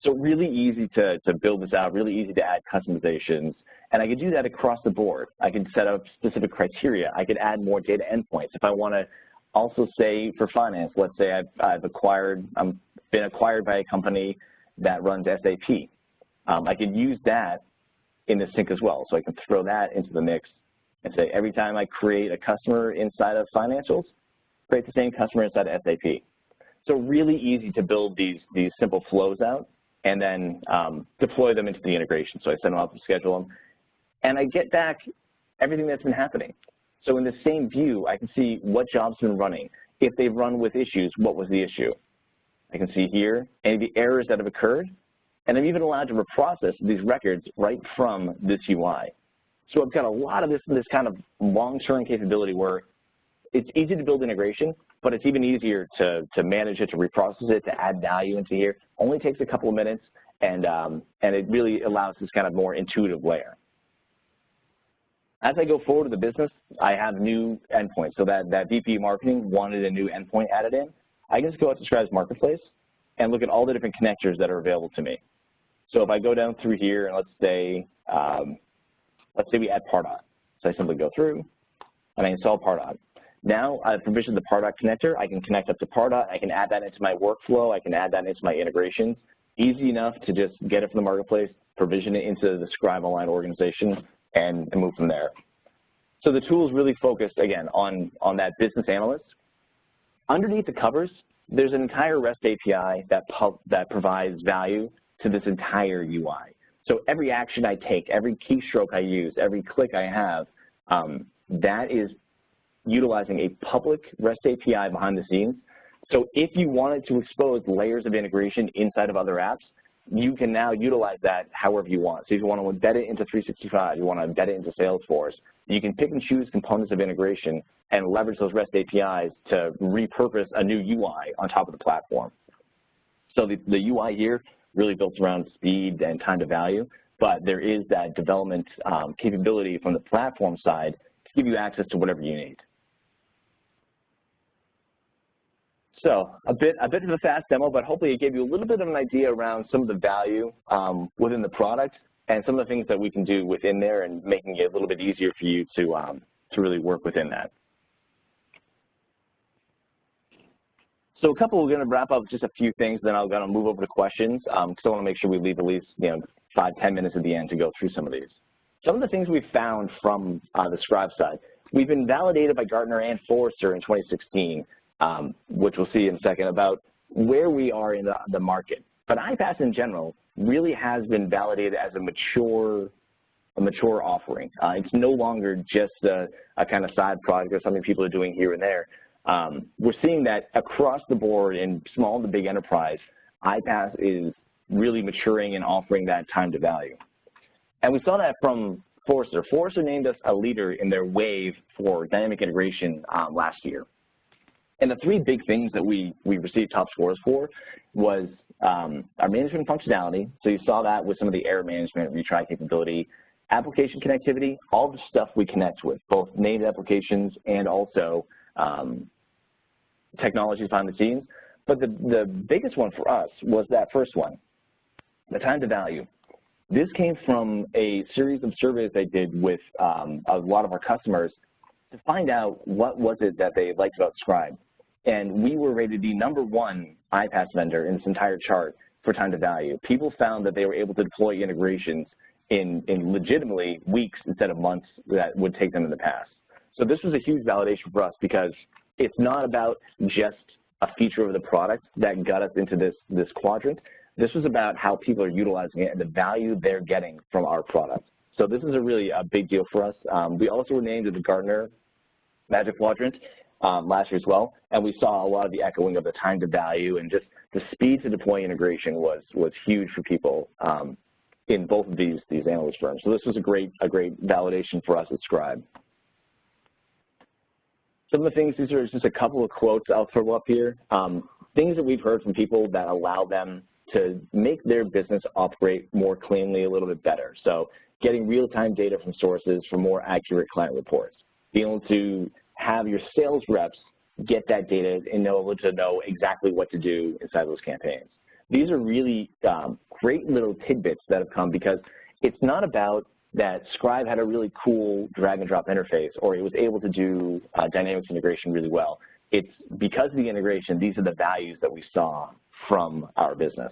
So really easy to build this out, really easy to add customizations, and I can do that across the board. I can set up specific criteria. I could add more data endpoints. If I want to also say for finance, let's say I'm been acquired by a company that runs SAP. I could use that in the sync as well. So I can throw that into the mix and say every time I create a customer inside of financials, create the same customer inside of SAP. So really easy to build these simple flows out and then deploy them into the integration. So I send them out to schedule them, and I get back everything that's been happening. So in the same view, I can see what jobs have been running. If they've run with issues, what was the issue? I can see here any of the errors that have occurred, and I'm even allowed to reprocess these records right from this UI. So I've got a lot of this kind of long-term capability where it's easy to build integration, but it's even easier to manage it, to reprocess it, to add value into here. Only takes a couple of minutes, and it really allows this kind of more intuitive layer. As I go forward with the business, I have new endpoints. So that VP marketing wanted a new endpoint added in. I can just go out to Scribe's Marketplace and look at all the different connectors that are available to me. So if I go down through here and let's say we add Pardot. So I simply go through and I install Pardot. Now I've provisioned the Pardot connector. I can connect up to Pardot. I can add that into my workflow. I can add that into my integrations. Easy enough to just get it from the Marketplace, provision it into the Scribe Online organization, and move from there. So the tool is really focused, again, on that business analyst. Underneath the covers, there's an entire REST API that provides value to this entire UI. So every action I take, every keystroke I use, every click I have, that is utilizing a public REST API behind the scenes. So if you wanted to expose layers of integration inside of other apps, you can now utilize that however you want. So if you want to embed it into 365, you want to embed it into Salesforce, you can pick and choose components of integration and leverage those REST APIs to repurpose a new UI on top of the platform. So the UI here really built around speed and time to value, but there is that development capability from the platform side to give you access to whatever you need. So a bit of a fast demo, but hopefully it gave you a little bit of an idea around some of the value within the product and some of the things that we can do within there and making it a little bit easier for you to really work within that. So we're going to wrap up just a few things, then I'm going to move over to questions because I want to make sure we leave at least 5-10 minutes at the end to go through some of these. Some of the things we've found from the Scribe side, we've been validated by Gartner and Forrester in 2016, which we'll see in a second, about where we are in the market. But iPaaS in general really has been validated as a mature offering. It's no longer just a kind of side project or something people are doing here and there. We're seeing that across the board in small to big enterprise, iPaaS is really maturing and offering that time to value. And we saw that from Forrester. Forrester named us a leader in their wave for dynamic integration last year. And the three big things that we received top scores for was our management functionality. So you saw that with some of the error management, retry capability, application connectivity, all the stuff we connect with, both named applications and also technologies behind the scenes. But the biggest one for us was that first one, the time to value. This came from a series of surveys I did with a lot of our customers to find out what was it that they liked about Scribe. And we were rated the #1 iPaaS vendor in this entire chart for time to value. People found that they were able to deploy integrations in legitimately weeks instead of months that would take them in the past. So this was a huge validation for us because it's not about just a feature of the product that got us into this quadrant. This was about how people are utilizing it and the value they're getting from our product. So this is a big deal for us. We also were named to the Gartner Magic Quadrant last year as well, and we saw a lot of the echoing of the time to value and just the speed to deploy integration was huge for people in both of these analyst firms. So this was a great validation for us at Scribe. Some of the things, these are just a couple of quotes I'll throw up here. Things that we've heard from people that allow them to make their business operate more cleanly, a little bit better. So getting real-time data from sources for more accurate client reports. Being able to have your sales reps get that data and know exactly what to do inside those campaigns. These are really great little tidbits that have come because it's not about that Scribe had a really cool drag-and-drop interface or it was able to do Dynamics integration really well. It's because of the integration, these are the values that we saw from our business.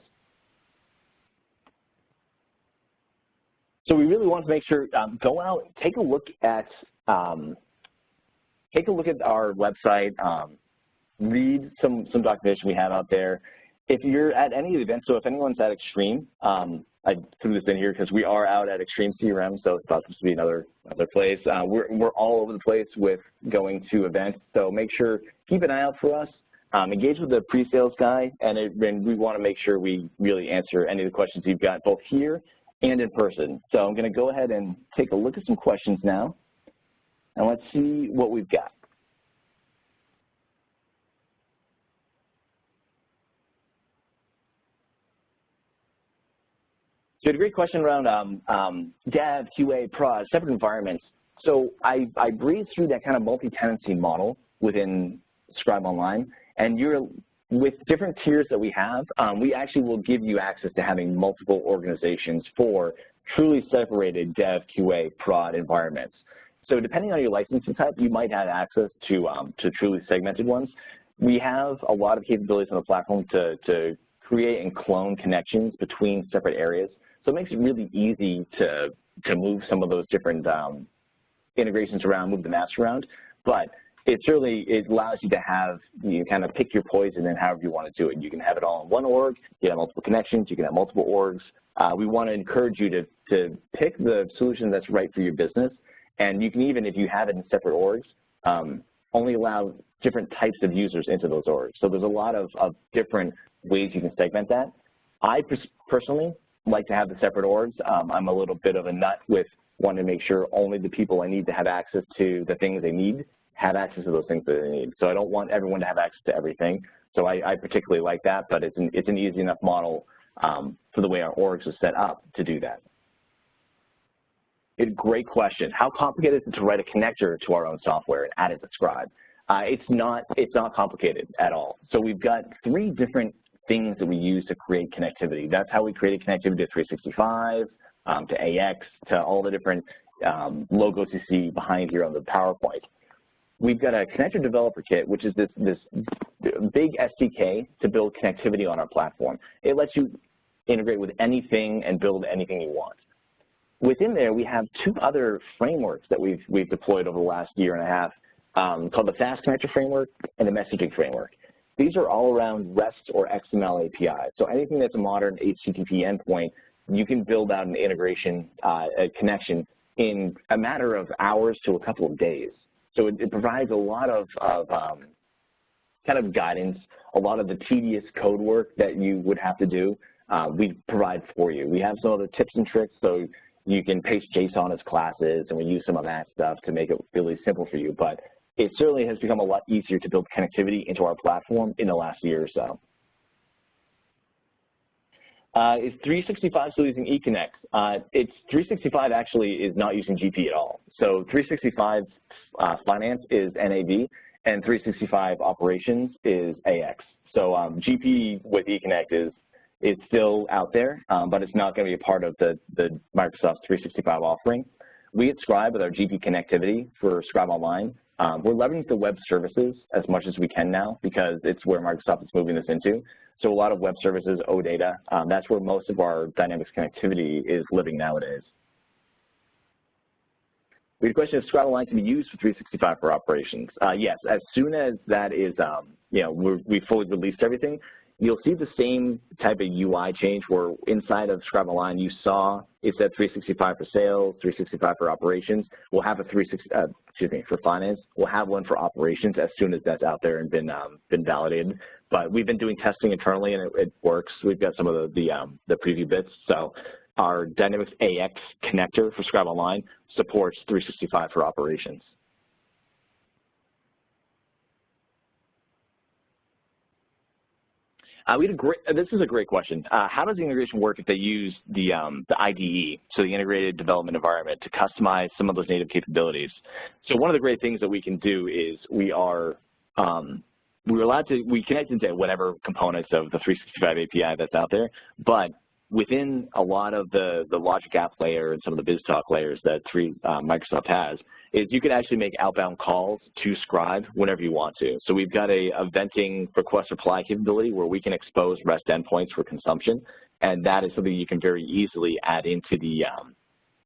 So we really want to make sure, go out, take a look at our website, read some documentation we have out there. If you're at any of the events, so if anyone's at Extreme, I threw this in here because we are out at Extreme CRM, so it's supposed to be another place. We're all over the place with going to events, so make sure, keep an eye out for us. Engage with the pre-sales guy, and we want to make sure we really answer any of the questions you've got both here and in person. So I'm going to go ahead and take a look at some questions now, and let's see what we've got. So you had a great question around dev, QA, prod, separate environments. So I breezed through that kind of multi-tenancy model within Scribe Online, and with different tiers that we have, we actually will give you access to having multiple organizations for truly separated dev, QA, prod environments. So depending on your licensing type, you might have access to truly segmented ones. We have a lot of capabilities on the platform to create and clone connections between separate areas. So it makes it really easy to move some of those different integrations around, move the maps around. But it allows you to have, you kind of pick your poison and however you want to do it. You can have it all in one org, you can have multiple connections, you can have multiple orgs. We want to encourage you to pick the solution that's right for your business. And you can even, if you have it in separate orgs, only allow different types of users into those orgs. So there's a lot of different ways you can segment that. I personally like to have the separate orgs. I'm a little bit of a nut with wanting to make sure only the people I need to have access to the things they need have access to those things that they need. So I don't want everyone to have access to everything. So I particularly like that, but it's an easy enough model for the way our orgs are set up to do that. Great question. How complicated is it to write a connector to our own software and add it to Scribe? It's not complicated at all. So we've got 3 different things that we use to create connectivity. That's how we created connectivity to 365, to AX, to all the different logos you see behind here on the PowerPoint. We've got a connector developer kit, which is this big SDK to build connectivity on our platform. It lets you integrate with anything and build anything you want. Within there, we have 2 other frameworks that we've deployed over the last year and a half, called the Fast Connector Framework and the Messaging Framework. These are all around REST or XML API. So anything that's a modern HTTP endpoint, you can build out an integration, a connection in a matter of hours to a couple of days. So it provides a lot of kind of guidance, a lot of the tedious code work that you would have to do, we provide for you. We have some other tips and tricks, so you can paste JSON as classes, and we use some of that stuff to make it really simple for you. But it certainly has become a lot easier to build connectivity into our platform in the last year or so. Is 365 still using eConnect? 365 actually is not using GP at all. So 365 Finance is NAV, and 365 Operations is AX. So GP with eConnect is still out there, but it's not going to be a part of the Microsoft 365 offering. We at Scribe, with our GP connectivity for Scribe Online, we're leveraging the web services as much as we can now because it's where Microsoft is moving this into. So a lot of web services, OData, that's where most of our Dynamics connectivity is living nowadays. We had a question if Scribe Online can be used for 365 for operations. Yes, as soon as that is, we fully released everything, you'll see the same type of UI change where inside of Scribe Online you saw it said 365 for sales, 365 for operations. We'll have a for finance. We'll have one for operations as soon as that's out there and been validated. But we've been doing testing internally and it works. We've got some of the preview bits. So our Dynamics AX connector for Scribe Online supports 365 for operations. This is a great question. How does the integration work if they use the IDE, so the Integrated Development Environment, to customize some of those native capabilities? So one of the great things that we can do is we connect into whatever components of the 365 API that's out there, but within a lot of the logic app layer and some of the BizTalk layers that Microsoft has, is you can actually make outbound calls to Scribe whenever you want to. So we've got a venting request reply capability where we can expose REST endpoints for consumption, and that is something you can very easily add into the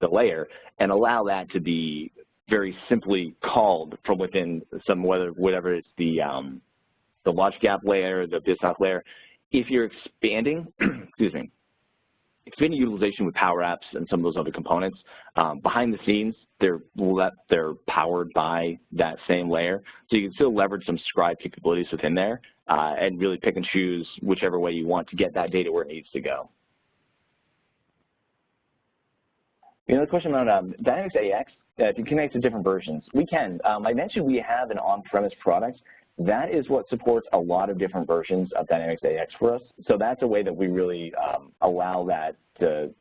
layer and allow that to be very simply called from within whatever it's the logic app layer, the BizTalk layer. If you're expanding, excuse me, expanding utilization with Power Apps and some of those other components, behind the scenes, they're powered by that same layer. So you can still leverage some Scribe capabilities within there and really pick and choose whichever way you want to get that data where it needs to go. Another question around Dynamics AX, if you connect to different versions. We can. I mentioned we have an on-premise product. That is what supports a lot of different versions of Dynamics AX for us. So that's a way that we really allow that to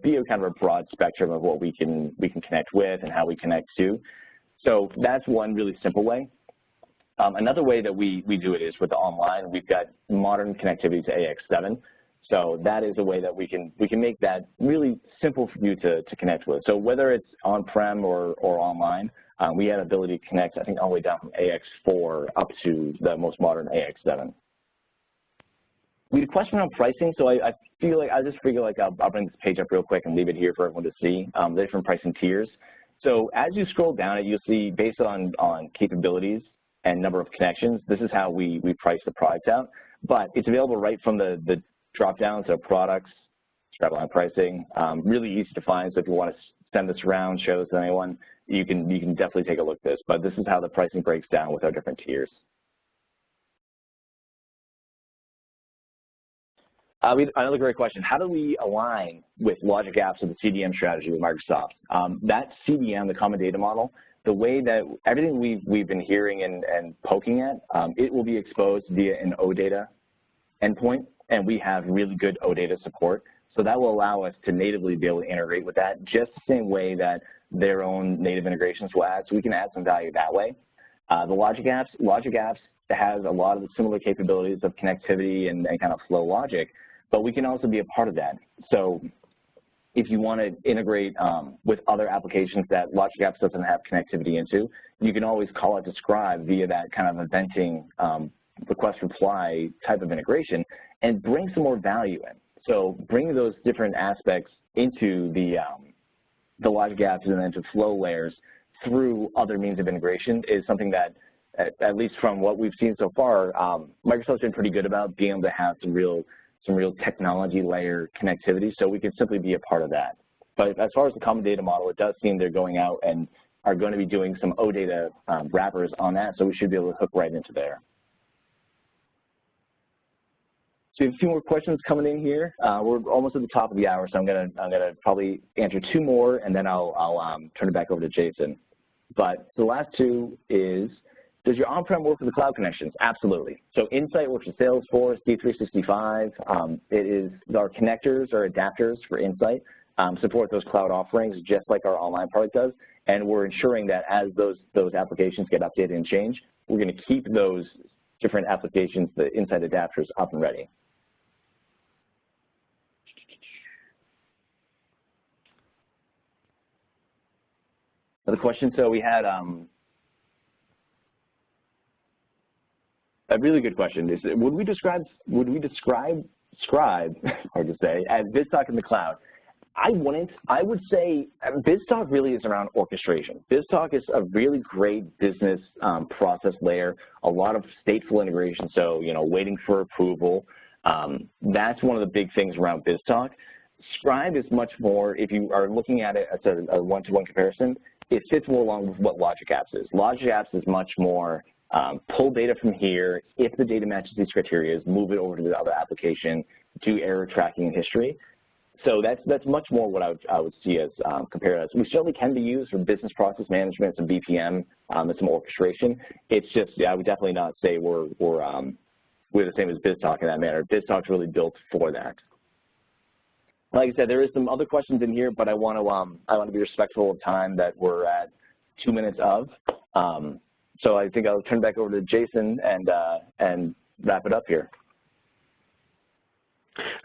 be a kind of a broad spectrum of what we can connect with and how we connect to. So that's one really simple way. Another way that we do it is with the online. We've got modern connectivity to AX7. So that is a way that we can make that really simple for you to connect with. So whether it's on-prem or online, we have ability to connect, I think, all the way down from AX4 up to the most modern AX7. We had a question on pricing, so I feel like I'll bring this page up real quick and leave it here for everyone to see the different pricing tiers. So as you scroll down, you'll see based on capabilities and number of connections, this is how we price the product out. But it's available right from the drop down, so products, Scribe Online pricing, really easy to find. So if you want to send this around, share this to anyone, you can definitely take a look at this. But this is how the pricing breaks down with our different tiers. Another great question. How do we align with Logic Apps and the CDM strategy with Microsoft? That CDM, the Common Data Model, the way that everything we've been hearing and poking at, it will be exposed via an OData endpoint, and we have really good OData support. So that will allow us to natively be able to integrate with that just the same way that their own native integrations will add. So we can add some value that way. The logic apps has a lot of the similar capabilities of connectivity and kind of flow logic, but we can also be a part of that. So if you want to integrate with other applications that Logic Apps doesn't have connectivity into, you can always call it to Scribe via that kind of eventing request reply type of integration and bring some more value in. So bring those different aspects into the Logic Apps and then to flow layers through other means of integration is something that, at least from what we've seen so far, Microsoft's been pretty good about being able to have some real technology layer connectivity, so we can simply be a part of that. But as far as the common data model, it does seem they're going out and are going to be doing some OData wrappers on that, so we should be able to hook right into there. So we have a few more questions coming in here. We're almost at the top of the hour, so I'm gonna probably answer two more, and then I'll turn it back over to Jason. But the last two is, does your on-prem work with the cloud connections? Absolutely. So Insight works with Salesforce, D365. Our connectors, our adapters for Insight support those cloud offerings just like our online product does. And we're ensuring that as those applications get updated and changed, we're going to keep those different applications, the Insight adapters, up and ready. Another question. So we had a really good question is, would we describe Scribe, hard to say, as BizTalk in the cloud? I wouldn't. I would say BizTalk really is around orchestration. BizTalk is a really great business process layer, a lot of stateful integration, so, waiting for approval. That's one of the big things around BizTalk. Scribe is much more, if you are looking at it as a one-to-one comparison, it fits more along with what Logic Apps is. Logic Apps is much more pull data from here. If the data matches these criteria, move it over to the other application, do error tracking and history. So that's much more what I would see as compared as. We certainly can be used for business process management, some BPM, and some orchestration. It's just, I would definitely not say we're the same as BizTalk in that manner. BizTalk's really built for that. Like I said, there is some other questions in here, but I want to be respectful of time that we're at 2 minutes of. So I think I'll turn back over to Jason and wrap it up here.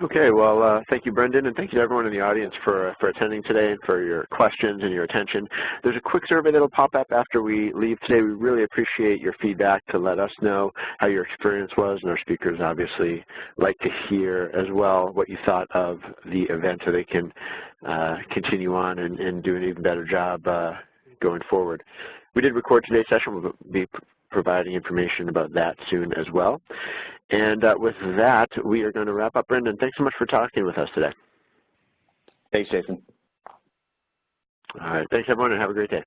Okay, well, thank you, Brendan, and thank you to everyone in the audience for attending today and for your questions and your attention. There's a quick survey that will pop up after we leave today. We really appreciate your feedback to let us know how your experience was, and our speakers obviously like to hear as well what you thought of the event so they can continue on and do an even better job going forward. We did record today's session. We'll be providing information about that soon as well. And with that, we are going to wrap up. Brendan, thanks so much for talking with us today. Thanks, Jason. All right. Thanks, everyone, and have a great day.